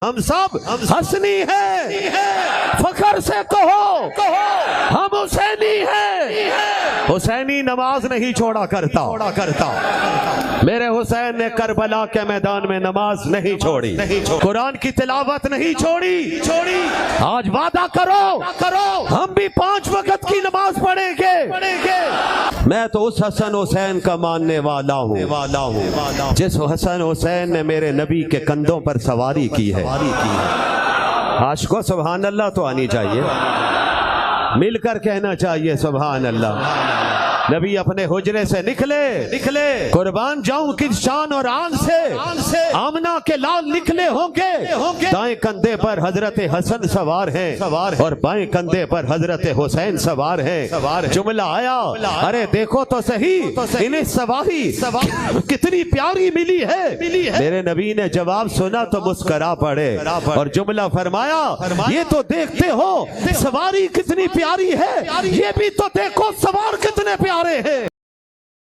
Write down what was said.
ہم سب حسنی ہے، فخر سے کہو ہم حسینی ہیں۔ حسینی نماز نہیں چھوڑا کرتا، میرے حسین نے کربلا کے میدان میں نماز نہیں چھوڑی، قرآن کی تلاوت نہیں چھوڑی۔ آج وعدہ کرو ہم بھی 5 وقت کی نماز پڑھیں گے۔ میں تو اس حسن حسین کا ماننے والا ہوں جس حسن حسین نے میرے نبی کے کندھوں پر سواری کی ہے۔ عاشقوں سبحان اللہ تو آنی چاہیے، مل کر کہنا چاہیے سبحان اللہ۔ نبی اپنے حجرے سے نکلے، قربان جاؤں کس شان اور آن سے آمنہ کے لال نکلے ہوں گے۔ دائیں کندھے پر حضرت حسن سوار ہیں اور بائیں کندھے پر حضرت حسین سوار ہیں۔ جملہ آیا، ارے دیکھو تو صحیح انہیں سواری کتنی پیاری ملی ہے۔ میرے نبی نے جواب سنا تو مسکرا پڑے اور جملہ فرمایا، یہ تو دیکھتے ہو سواری کتنی پیاری ہے، یہ بھی تو دیکھو سوار کتنے پیارے ہیں۔